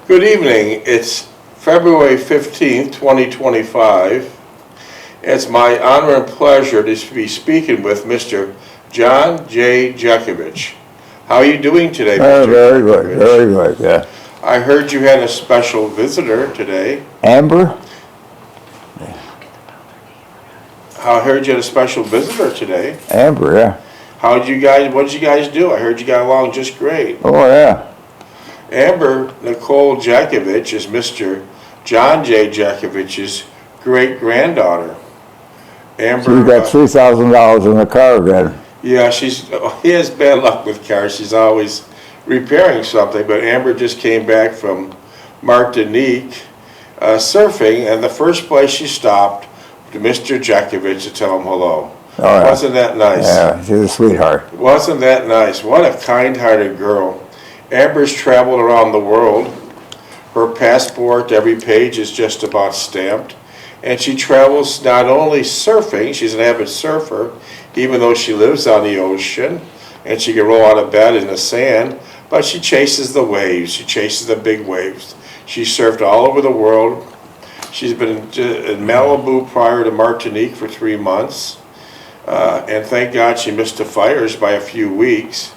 Good evening. It's February 15th, 2025. It's my honor and pleasure to be speaking with Mr. John J. Jeckovich. How are you doing today, Mr. Very good, Jeckovich? very good, yeah. I heard you had a special visitor today. Amber? I heard you had a special visitor today. Amber, yeah. What did you guys do? I heard you got along just great. Oh, yeah. Amber Nicole Jeckovich is Mr. John J. Jeckovich's great-granddaughter. Amber, She got $3,000 in the car again. yeah, he has bad luck with cars. She's always repairing something, but Amber just came back from Martinique surfing, and the first place she stopped to Mr. Jeckovich to tell him hello. Oh, yeah. Wasn't that nice? Yeah, she's a sweetheart. Wasn't that nice? What a kind-hearted girl. Amber's traveled around the world. Her passport, every page is just about stamped. And she travels not only surfing, she's an avid surfer, even though she lives on the ocean, and she can roll out of bed in the sand, but she chases the waves. She chases the big waves. She surfed all over the world. She's been in Malibu prior to Martinique for 3 months. And thank God she missed the fires by a few weeks.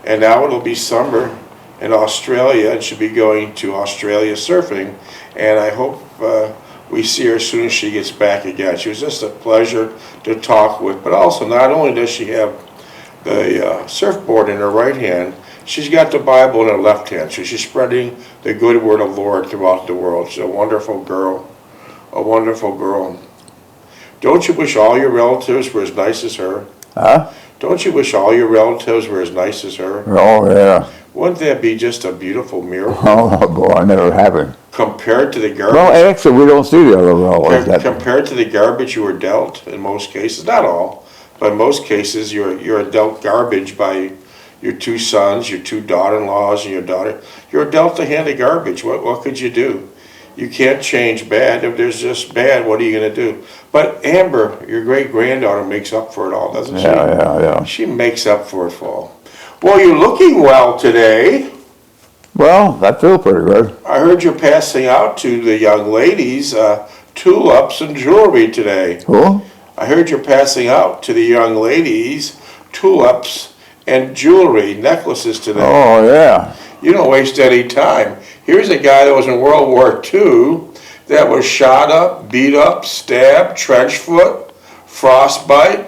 And now it'll be summer in Australia, and she'll be going to Australia surfing. And I hope we see her as soon as she gets back again. She was just a pleasure to talk with. But also, not only does she have the surfboard in her right hand, she's got the Bible in her left hand. So she's spreading the good word of the Lord throughout the world. She's a wonderful girl. A wonderful girl. Don't you wish all your relatives were as nice as her? Huh? Don't you wish all your relatives were as nice as her? Oh, yeah. Wouldn't that be just a beautiful miracle? Oh, boy, never happened. Compared to the garbage? Well, actually, we don't see the other relatives. Compared to the garbage you were dealt, in most cases, not all, but in most cases, you're dealt garbage by your 2 sons, your 2 daughter-in-laws, and your daughter. You're dealt a hand of garbage. What could you do? You can't change bad. If there's just bad, what are you going to do? But Amber, your great-granddaughter, makes up for it all, doesn't she? Yeah. She makes up for it all. Well, you're looking well today. Well, I feel pretty good. I heard you're passing out to the young ladies tulips and jewelry today. Who? I heard you're passing out to the young ladies tulips and jewelry, necklaces today. Oh, yeah. You don't waste any time. Here's a guy that was in World War II that was shot up, beat up, stabbed, trench foot, frostbite,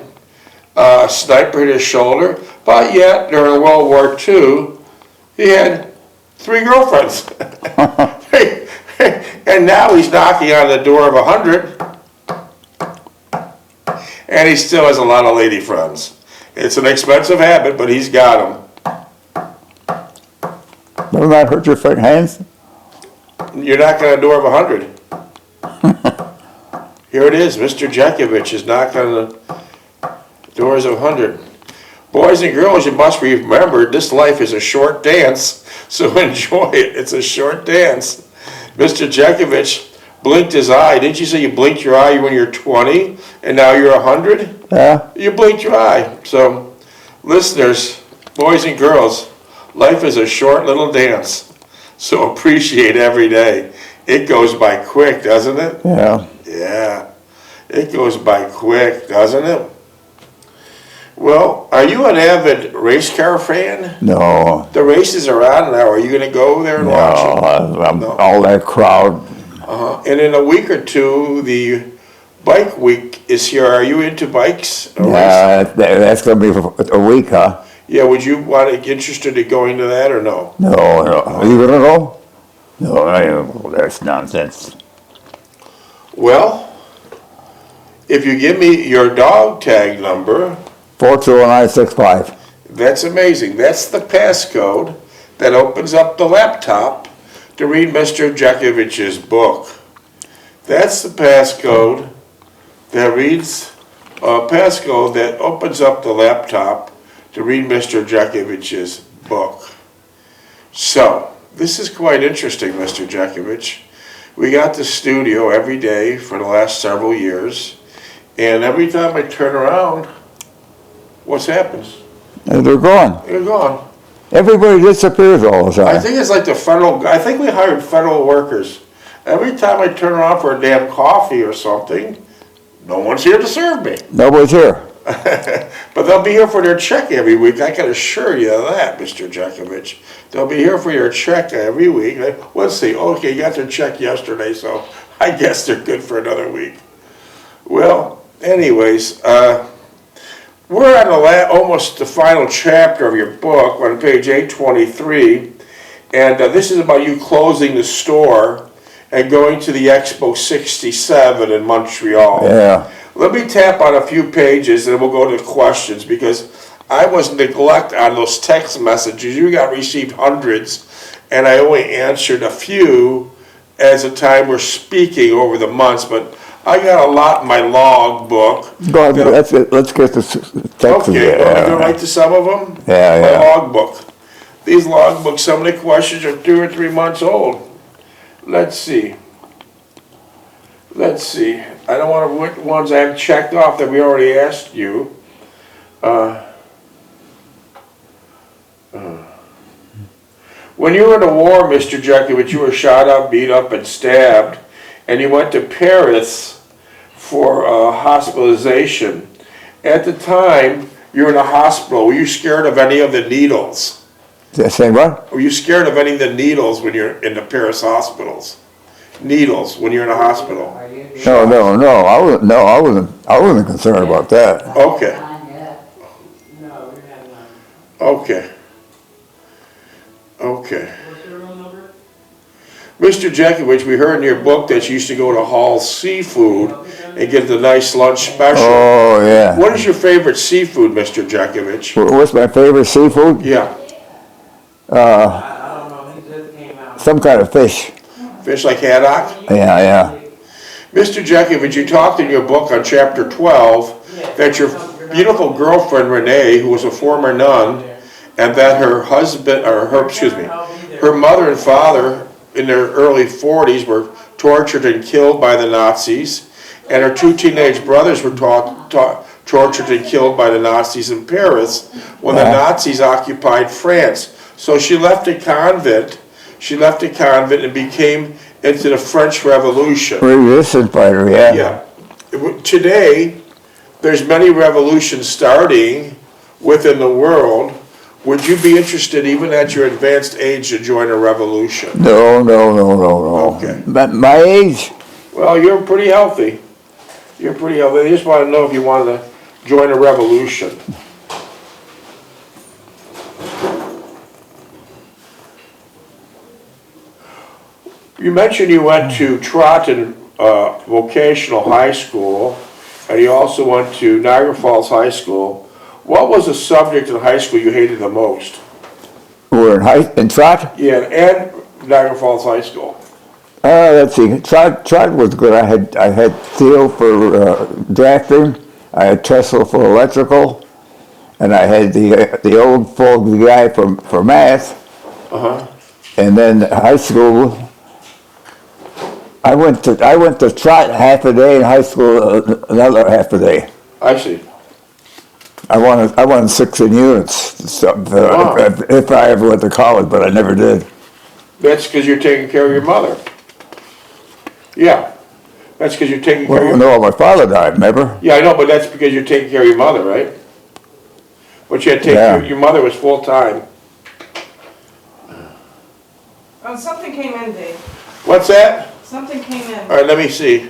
sniper hit his shoulder, but yet during World War II he had 3 girlfriends. And now he's knocking on the door of 100, and he still has a lot of lady friends. It's an expensive habit, but he's got them. Doesn't that hurt your hands? You're knocking on the door of 100. Here it is. Mr. Jeckovich is knocking on the doors of 100. Boys and girls, you must remember this life is a short dance, so enjoy it. It's a short dance. Mr. Jeckovich blinked his eye. Didn't you say you blinked your eye when you're 20 and now you're 100? Yeah. You blinked your eye. So, listeners, boys and girls, life is a short little dance. So appreciate every day. It goes by quick, doesn't it? Yeah. Yeah. It goes by quick, doesn't it? Well, are you an avid race car fan? No. The races are on now. Are you going to go there and watch them? No, all that crowd. And in a week or two, the bike week is here. Are you into bikes? Yeah, that's going to be for a week, huh? Yeah, would you want to get interested in going to that or no? No. Are you going to go? No, I don't go. That's nonsense. Well, if you give me your dog tag number, 42965. that's amazing. That's the passcode that opens up the laptop to read Mr. Jeckovich's book. That's the passcode that reads, passcode that opens up the laptop to read Mr. Jeckovich's book. So, this is quite interesting, Mr. Jeckovich. We got the studio every day for the last several years, and every time I turn around, what happens? They're gone. They're gone. Everybody disappears all the I time. think it's like I think we hired federal workers. Every time I turn around for a damn coffee or something, no one's here to serve me. Nobody's here. But they'll be here for their check every week. I can assure you of that, Mr. Jeckovich. They'll be here for your check every week. Let's see. Okay, you got their check yesterday, so I guess they're good for another week. Well, anyways, we're on almost the final chapter of your book on page 823, and this is about you closing the store and going to the Expo 67 in Montreal. Yeah. Let me tap on a few pages and we'll go to questions, because I was neglect on those text messages. You got received hundreds, and I only answered a few as the time we're speaking over the months, but I got a lot in my log book. Go ahead, let's get the text. Okay, you want me to write to some of them? Yeah, My yeah. log book. These log books, some of the questions are 2 or 3 months old. Let's see. I don't want to which ones I've checked off that we already asked you. When you were in the war, Mr. Jeckovich, you were shot up, beat up, and stabbed, and you went to Paris for hospitalization. At the time, you were in a hospital. Were you scared of any of the needles? Say what? Were you scared of any of the needles when you're in the Paris hospitals? Needles when you're in a hospital? No, I wasn't concerned about that. Okay. Okay. Mr. Jeckovich, we heard in your book that you used to go to Hall's Seafood and get the nice lunch special. Oh, yeah. What is your favorite seafood, Mr. Jeckovich? What's my favorite seafood? Yeah. Some kind of fish. Fish like haddock? Yeah. Mr. Jeckovich, you talked in your book on chapter 12 that your beautiful girlfriend Renee, who was a former nun, and that her mother and father in their early 40s were tortured and killed by the Nazis, and her 2 teenage brothers were tortured and killed by the Nazis in Paris when the Nazis occupied France. So she left a convent. And became into the French Revolution. Resistance fighter, yeah. Yeah. Today, there's many revolutions starting within the world. Would you be interested, even at your advanced age, to join a revolution? No. Okay. My age? Well, you're pretty healthy. I just want to know if you wanted to join a revolution. You mentioned you went to Trotton Vocational High School, and you also went to Niagara Falls High School. What was the subject in high school you hated the most? We're in Trot? Yeah, and Niagara Falls High School. Let's see. Trot was good. I had Theo for drafting. I had Trestle for electrical, and I had the old fogey guy for math. And then high school. I went to Trot half a day, in high school another half a day. I see. I wanted 16 units if I ever went to college, but I never did. That's because you're taking care of your mother. Yeah, that's because you're taking care of your No, my father died, remember? Yeah, I know, but that's because you're taking care of your mother, right? But you had to take care, your mother was full-time. Oh, something came in, Dave. What's that? Something came in. All right, let me see.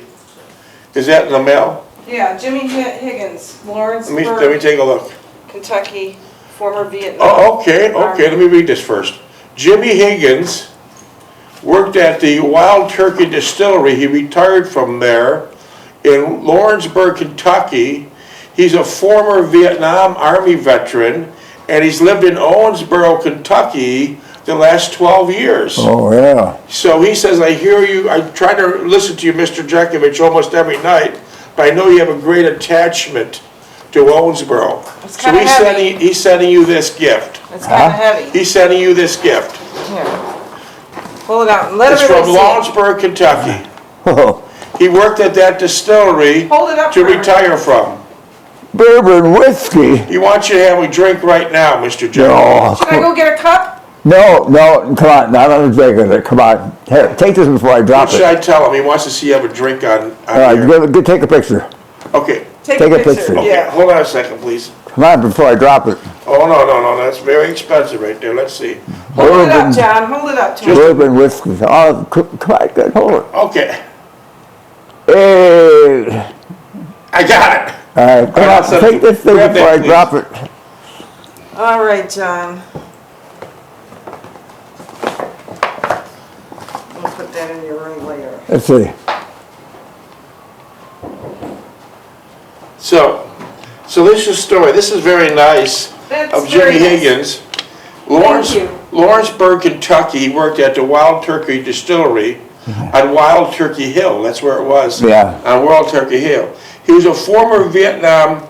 Is that in the mail? Yeah, Jimmy Higgins, Lawrence, Let me take a look. Kentucky, former Vietnam. Oh, okay, let me read this first. Jimmy Higgins worked at the Wild Turkey Distillery. He retired from there in Lawrenceburg, Kentucky. He's a former Vietnam Army veteran, and he's lived in Owensboro, Kentucky the last 12 years. Oh, yeah. So he says, I hear you, I try to listen to you, Mr. Jeckovich, almost every night, but I know you have a great attachment to Owensboro. It's So kinda heavy. he's sending you this gift. It's kind of heavy. He's sending you this gift. Here. Pull it out and let It's everybody from see it. Lawrenceburg, Kentucky. Oh, He worked at that distillery Hold it up to for her. retire from. bourbon whiskey. He wants you to have a drink right now, Mr. Jeckovich. No, Should I go get a cup? no, come on, not on the regular. Come on, here, take this before I drop What should it. I tell him? He wants to see you have a drink on All right, here. take a picture. Okay, Take Take a a picture, picture. okay, yeah. hold on a second, please. Come on, before I drop it. Oh, no, that's very expensive right there. Let's see. Hold it Bourbon. up, John, hold it up to him. Bourbon whiskey. Oh, come on, good, hold it. Okay, Hey, I got it. all right, come I'll on, send take it. this thing Grab before that, I please. drop it. All right, John. We'll put that in your room later. Let's see. So this is a story. This is very nice That's of very Jimmy nice. Higgins. you. Lawrenceburg, Kentucky. He worked at the Wild Turkey Distillery on Wild Turkey Hill. That's where it was. Yeah. On Wild Turkey Hill. He was a former Vietnam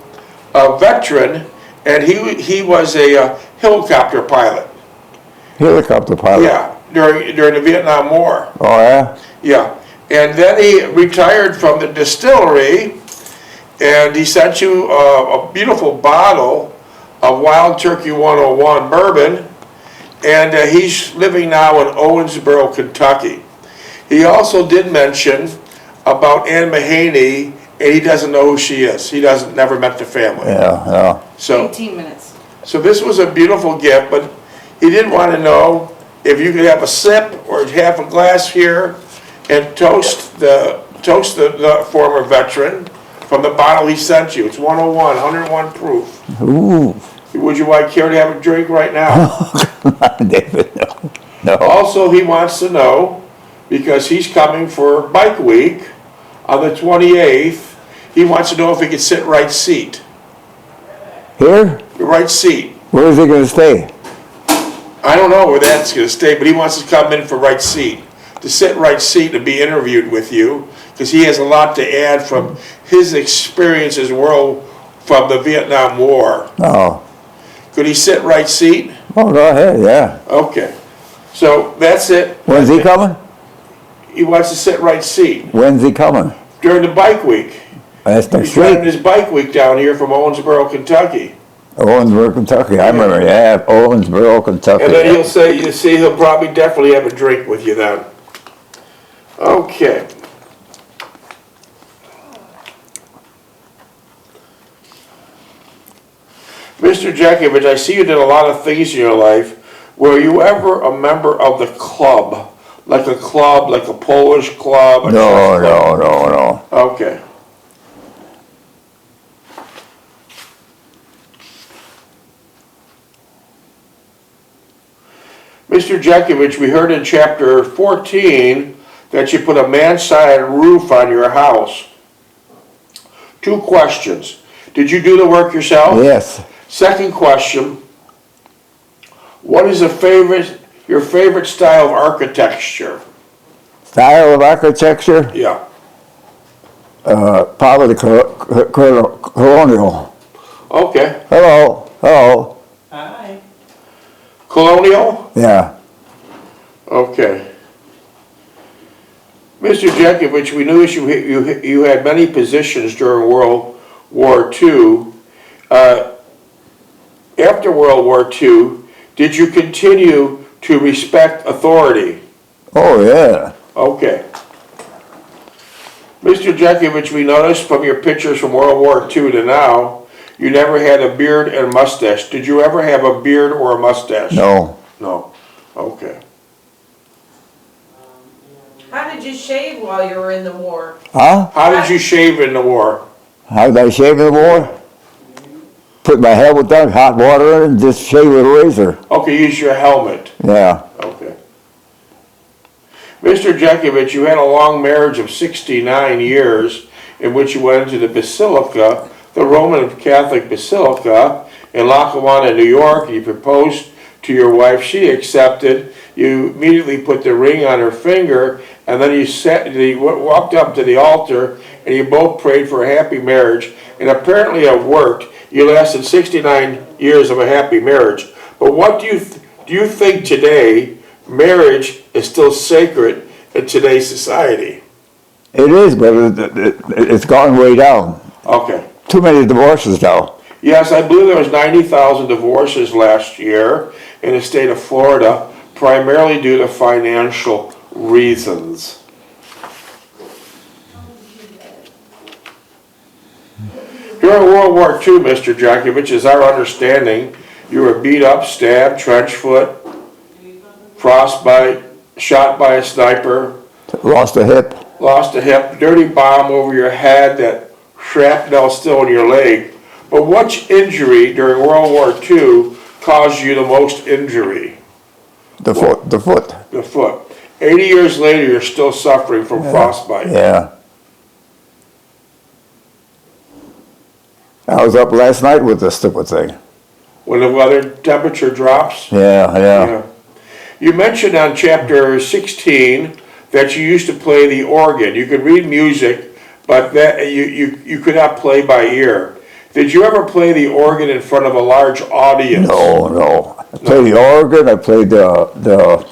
veteran, and he was a helicopter pilot. Helicopter pilot. Yeah, during the Vietnam War. Oh, yeah? Yeah, and then he retired from the distillery, and he sent you a beautiful bottle of Wild Turkey 101 bourbon, and he's living now in Owensboro, Kentucky. He also did mention about Ann Mahaney, and he doesn't know who she is. He never met the family. Yeah. So 18 minutes. this was a beautiful gift, but he didn't want to know if you could have a sip or half a glass here and toast the former veteran from the bottle he sent you. It's 101 proof. Ooh. Would you care to have a drink right now? Come on, David, no. No. Also, he wants to know, because he's coming for Bike Week on the 28th, he wants to know if he could sit right seat. Here? The right seat. Where is he going to stay? I don't know where that's going to stay, but he wants to come in for right seat, to sit right seat and be interviewed with you, because he has a lot to add from his experiences from the Vietnam War. Oh. Could he sit right seat? Oh, go ahead, yeah. Okay. So that's it. When's he coming? He wants to sit right seat When's he coming? during the Bike Week. That's next He's running week. his Bike Week down here from Owensboro, Kentucky. Owensboro, Kentucky. I remember, yeah, Owensboro, Kentucky. And then he'll probably definitely have a drink with you then. Okay. Mr. Jeckovich, I see you did a lot of things in your life. Were you ever a member of the club? Like a Polish club? No. Okay. Mr. Jeckovich, we heard in chapter 14 that you put a manside roof on your house. 2 questions. Did you do the work yourself? Yes. Second question, what is your favorite style of architecture? Style of architecture? Yeah. Probably colonial. Okay. Hello. Hi. Colonial? Yeah. Okay. Mr. Jeckovich, we knew you had many positions during World War II. After World War II, did you continue to respect authority? Oh, yeah. Okay. Mr. Jeckovich, we noticed from your pictures from World War II to now, you never had a beard and mustache. Did you ever have a beard or a mustache? No. No. Okay. How did you shave while you were in the war? Huh? How did you shave in the war? How did I shave in the war? Put my helmet down, hot water in, and just shave with a razor. Okay, use your helmet. Yeah. Okay. Mr. Jeckovich, you had a long marriage of 69 years in which you went into the Basilica, the Roman Catholic Basilica in Lackawanna, New York. You proposed to your wife. She accepted. You immediately put the ring on her finger, and then you walked up to the altar, and you both prayed for a happy marriage. And apparently it worked. You lasted 69 years of a happy marriage. But what do you think today marriage is still sacred in today's society? It is, but it's gone way down. Okay. too many divorces though. Yes, I believe there was 90,000 divorces last year in the state of Florida, primarily due to financial reasons. During World War II, Mr. Jeckovich, is our understanding, you were beat up, stabbed, trench foot, frostbite, shot by a sniper, Lost a hip. lost a hip, dirty bomb over your head, that shrapnel still in your leg. But which injury during World War II caused you the most injury? The foot. The foot. The foot. 80 years later, you're still suffering from frostbite. Yeah. I was up last night with this stupid thing. When the weather temperature drops? Yeah. You mentioned on chapter 16 that you used to play the organ. You could read music, but that you could not play by ear. Did you ever play the organ in front of a large audience? No. I played the organ. I played the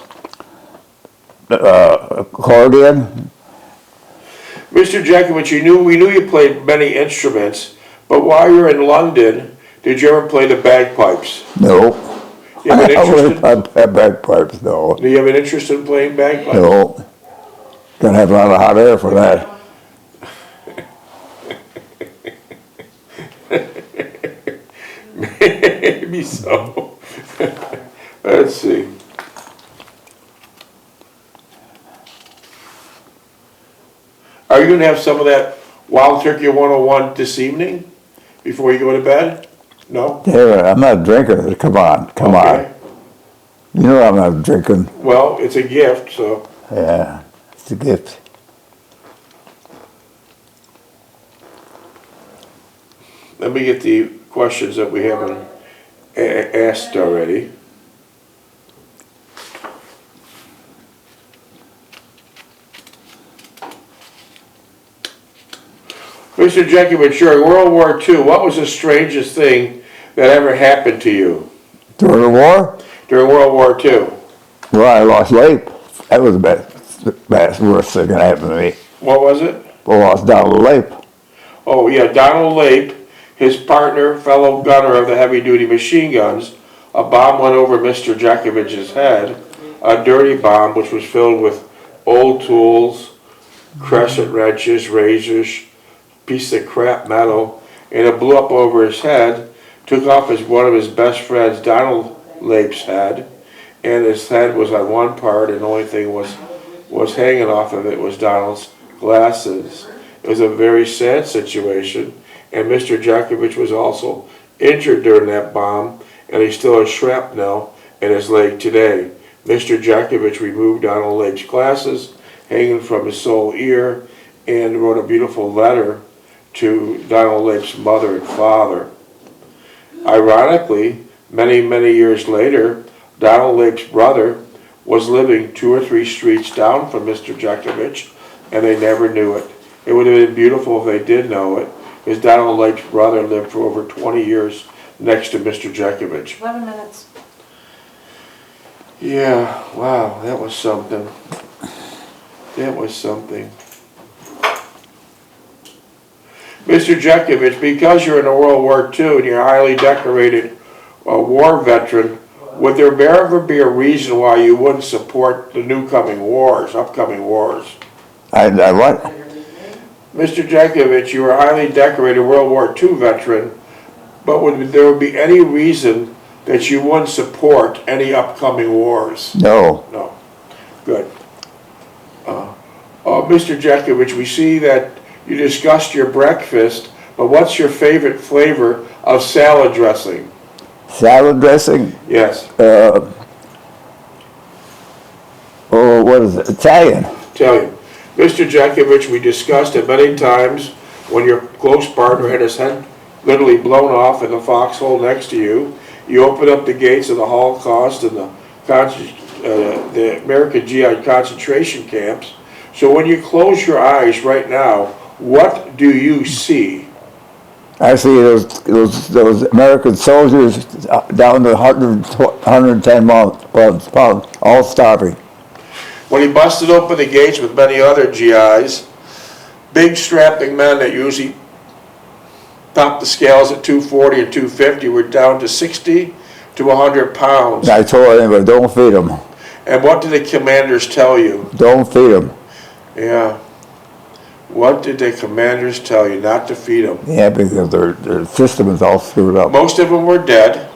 accordion. Mr. Jeckovich, we knew you played many instruments, but while you were in London, did you ever play the bagpipes? No. You have an interest in, Bagpipes, no. do you have an interest in playing bagpipes? No. Gotta have a lot of hot air for that. Maybe so. Let's see. Are you going to have some of that Wild Turkey 101 this evening before you go to bed? No? Yeah, I'm not a drinker. Come on. Okay. You know I'm not drinking. Well, it's a gift, so. Yeah, it's a gift. Let me get the questions that we haven't asked already. Mr. Jeckovich, during World War II, what was the strangest thing that ever happened to you? During the war? During World War II? Well, I lost Lape. That was the best, worst thing that happened to me. What was it? I lost Donald Lape. Oh, yeah, Donald Lape, his partner, fellow gunner of the heavy-duty machine guns, a bomb went over Mr. Jeckovich's head, a dirty bomb which was filled with old tools, crescent wrenches, razors, piece of crap metal, and it blew up over his head, took off one of his best friends, Donald Lape's head, and his head was on one part, and the only thing was hanging off of it was Donald's glasses. It was a very sad situation, and Mr. Jeckovich was also injured during that bomb, and he still has shrapnel in his leg today. Mr. Jeckovich removed Donald Lape's glasses hanging from his sole ear and wrote a beautiful letter to Donald Lape's mother and father. Ironically, many, many years later, Donald Lape's brother was living 2 or 3 streets down from Mr. Jeckovich, and they never knew it. It would have been beautiful if they did know it, because Donald Lape's brother lived for over 20 years next to Mr. Jeckovich. 11 minutes. Yeah, wow, that was something. That was something. Mr. Jeckovich, because you're in the World War II and you're a highly decorated war veteran, would there ever be a reason why you wouldn't support the upcoming wars? I what? Mr. Jeckovich, you were a highly decorated World War II veteran, but would there be any reason that you wouldn't support any upcoming wars? No. No. Good. Mr. Jeckovich, we see that you discussed your breakfast, but what's your favorite flavor of salad dressing? Salad dressing? Yes. What is it? Italian. Italian. Mr. Jeckovich, we discussed it many times when your close partner had his head literally blown off in the foxhole next to you. You opened up the gates of the Holocaust and the American GI concentration camps. So when you close your eyes right now, what do you see? I see those American soldiers down to 110 pounds, all starving. When he busted open the gates with many other GIs, big strapping men that usually topped the scales at 240 and 250. We're down to 60 to 100 pounds. I told him, don't feed them. And what did the commanders tell you? Don't feed them. Yeah. What did the commanders tell you? Not to feed them. Yeah, because their system is all screwed up. Most of them were dead.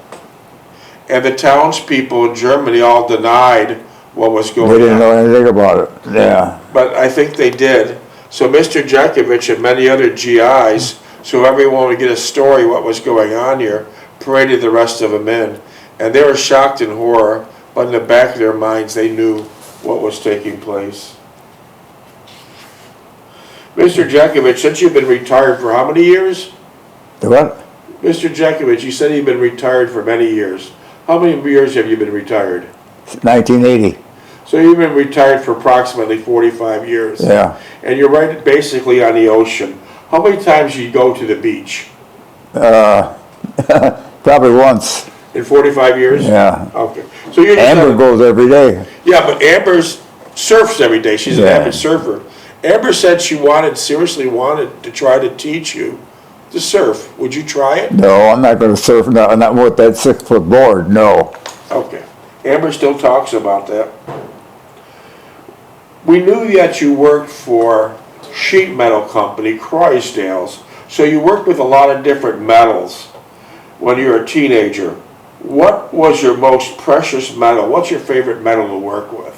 And the townspeople in Germany all denied what was going on. They didn't know anything about it. Yeah. But I think they did. So Mr. Jeckovich and many other GIs, so everyone would get a story what was going on here, paraded the rest of them in. And they were shocked in horror, but in the back of their minds they knew what was taking place. Mr. Jeckovich, since you've been retired for how many years? The what? Mr. Jeckovich, you said you've been retired for many years. How many years have you been retired? 1980. So you've been retired for approximately 45 years. Yeah. And you're right basically on the ocean. How many times do you go to the beach? Probably once. In 45 years? Yeah. Okay. So you're just Amber goes every day. Yeah, but Amber's surfs every day. She's an Yeah. avid surfer. Amber said she seriously wanted to try to teach you to surf. Would you try it? No, I'm not going to surf. No, not with that 6-foot board. No. Okay. Amber still talks about that. We knew that you worked for sheet metal company, Croisdale's. So you worked with a lot of different metals when you were a teenager. What was your most precious metal? What's your favorite metal to work with?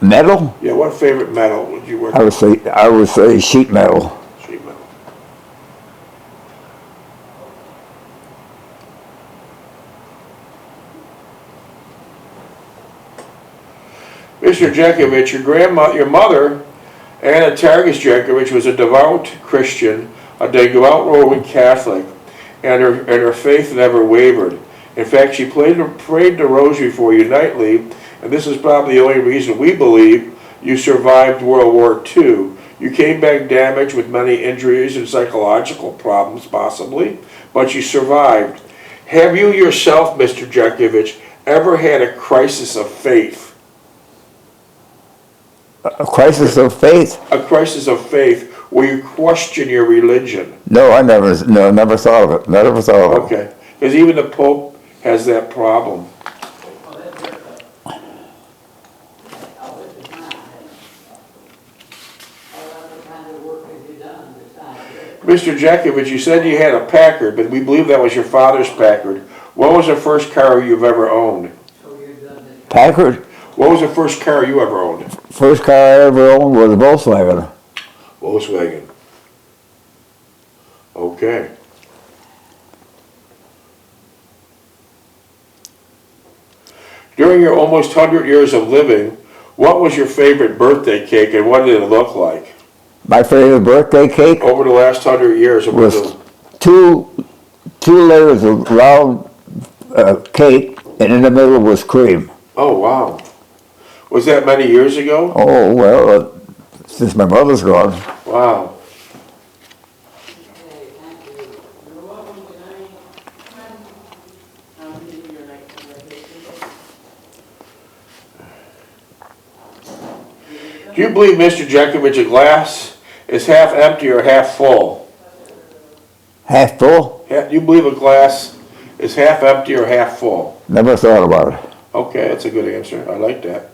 Metal? Yeah, what favorite metal would you work I with? would say sheet metal. Sheet metal. Mr. Jeckovich, your mother, Anna Targus Jeckovich, was a devout Christian, a devout Roman Catholic, and her faith never wavered. In fact, she prayed the rosary for you nightly, and this is probably the only reason we believe you survived World War II. You came back damaged with many injuries and psychological problems, possibly, but you survived. Have you yourself, Mr. Jeckovich, ever had a crisis of faith? A crisis of faith? A crisis of faith where you question your religion? No, never thought of it. Never thought of it. Okay, because even the Pope has that problem. Mr. Jeckovich, you said you had a Packard, but we believe that was your father's Packard. What was the first car you've ever owned? Packard? What was the first car you ever owned? First car I ever owned was a Volkswagen. Volkswagen. Okay. During your almost 100 years of living, what was your favorite birthday cake and what did it look like? My favorite birthday cake Over the last 100 years, it was two layers of round cake, and in the middle was cream. Oh, wow. Was that many years ago? Oh, well, since my mother's gone. Wow. Do you believe, Mr. Jeckovich, a glass is half empty or half full? Half full? Do you believe a glass is half empty or half full? Never thought about it. Okay, that's a good answer. I like that.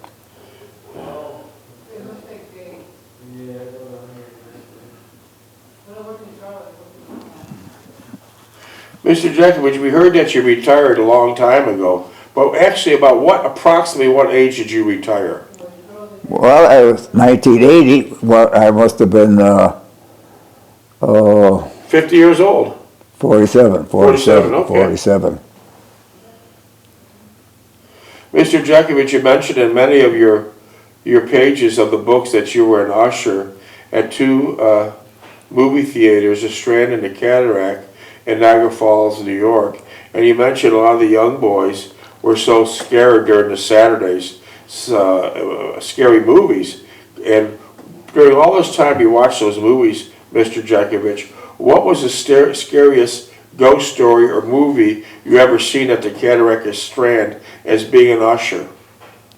Mr. Jeckovich, we heard that you retired a long time ago, but actually approximately what age did you retire? Well, I was 1980. Well, I must have been 50 years old. 47. 47, okay. 47. Mr. Jeckovich, you mentioned in many of your pages of the books that you were an usher at two movie theaters, the Strand and the Cataract, in Niagara Falls, New York. And you mentioned a lot of the young boys were so scared during the Saturdays, scary movies. And during all this time you watched those movies, Mr. Jeckovich, what was the scariest ghost story or movie you ever seen at the Cataract or Strand as being an usher?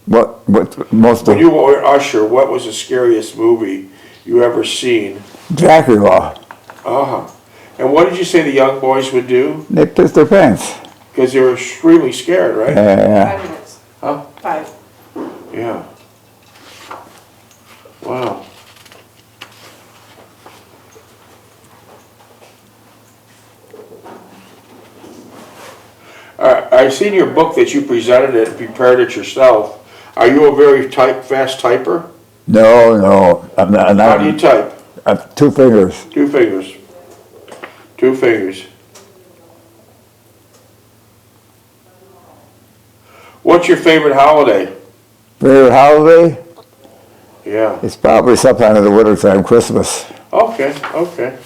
What most When of you were an usher, what was the scariest movie you ever seen? Dracula. Uh-huh. And what did you say the young boys would do? They pissed their pants. Because they were extremely scared, right? Yeah. 5 minutes. Huh? 5. Yeah. Wow. I've seen your book that you presented it, prepared it yourself. Are you a very fast typer? No, I'm not. How do you type? 2 fingers. 2 fingers. 2 fingers. What's your favorite holiday? Favorite holiday? Yeah. It's probably sometime in the wintertime, Christmas. Okay, okay.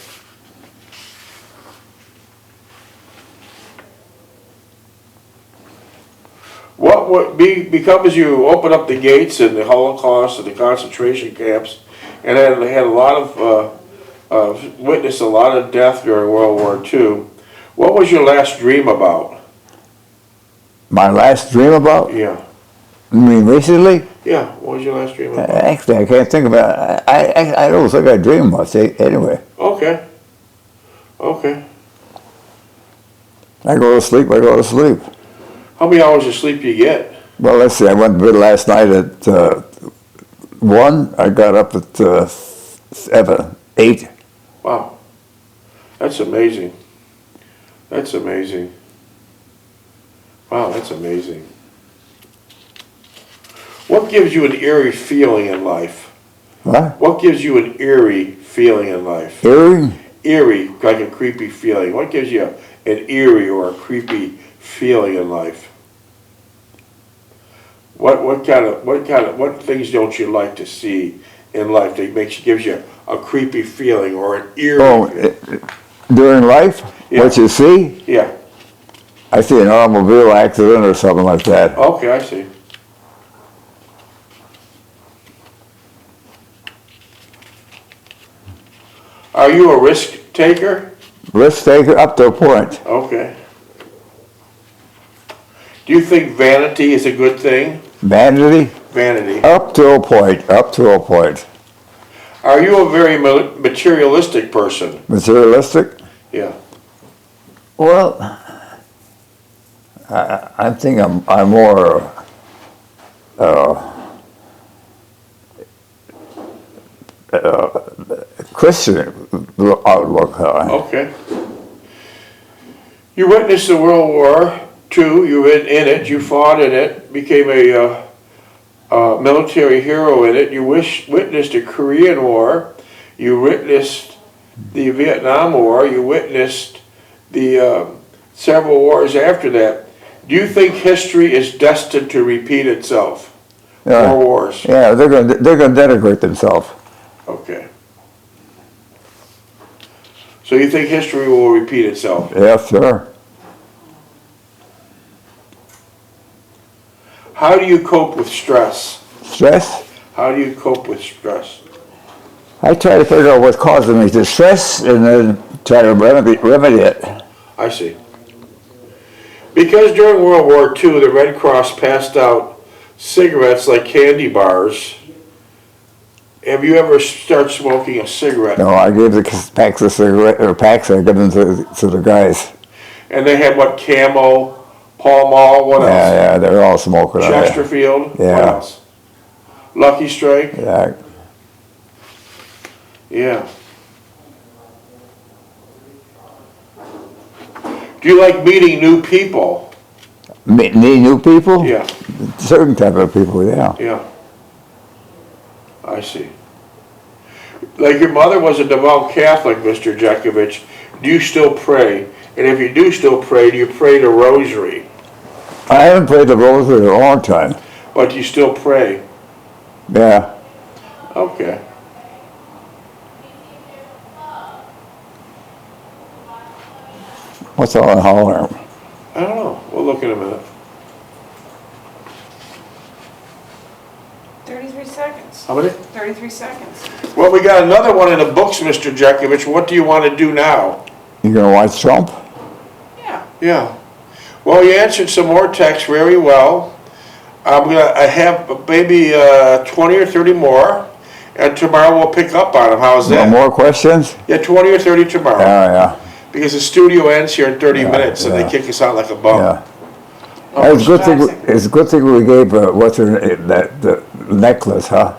What would be, because you open up the gates and the Holocaust and the concentration camps, and had a lot of, witnessed a lot of death during World War II, what was your last dream about? My last dream about? Yeah. You mean recently? Yeah, what was your last dream about? Actually, I can't think about it. I don't think I dream much anyway. Okay. Okay. I go to sleep, How many hours of sleep do you get? Well, let's see, I went to bed last night at 1. I got up at 7, 8. Wow. That's amazing. That's amazing. Wow, that's amazing. What gives you an eerie feeling in life? What? What gives you an eerie feeling in life? Eerie? Eerie, like a creepy feeling. What gives you an eerie or a creepy feeling in life? What things don't you like to see in life that gives you a creepy feeling or an eerie feeling? During life? Yeah. What you see? Yeah. I see an automobile accident or something like that. Okay, I see. Are you a risk taker? Risk taker up to a point. Okay. Do you think vanity is a good thing? Vanity? Vanity. Up to a point, up to a point. Are you a very materialistic person? Materialistic? Yeah. Well, I think I'm more Christian outlook. Okay. You witnessed the World War II. You were in it. You fought in it. Became a military hero in it. You witnessed the Korean War. You witnessed the Vietnam War. You witnessed the several wars after that. Do you think history is destined to repeat itself? More wars. Yeah, they're going to denigrate themselves. Okay. So you think history will repeat itself? Yes, sir. How do you cope with stress? Stress? How do you cope with stress? I try to figure out what's causing me to stress and then try to remedy it. I see. Because during World War II, the Red Cross passed out cigarettes like candy bars. Have you ever started smoking a cigarette? No, I gave the packs of cigarette or packs. I give them to the guys. And they had what? Camel, Pall Mall. What else? Yeah, they're all smoking. Chesterfield. Yeah. What else? Lucky Strike. Yeah. Yeah. Do you like meeting new people? Need new people? Yeah. Certain type of people, yeah. Yeah. I see. Like your mother was a devout Catholic, Mr. Jeckovich. Do you still pray? And if you do still pray, do you pray the rosary? I haven't prayed the rosary in a long time. But you still pray? Yeah. Okay. What's all that hollering? I don't know. We'll look in a minute. 33 seconds. How many? 33 seconds. Well, we got another one in the books, Mr. Jeckovich. What do you want to do now? You gonna watch Trump? Yeah. Yeah. Well, you answered some more texts very well. I have maybe 20 or 30 more, and tomorrow we'll pick up on them. How's that? No more questions? Yeah, 20 or 30 tomorrow. Yeah. because the studio ends here in 30 Yeah, minutes, and yeah. they kick us out like a bum. Yeah. Oh, It's a good thing. relaxing. It's a good thing we gave what's her name, that the necklace, huh?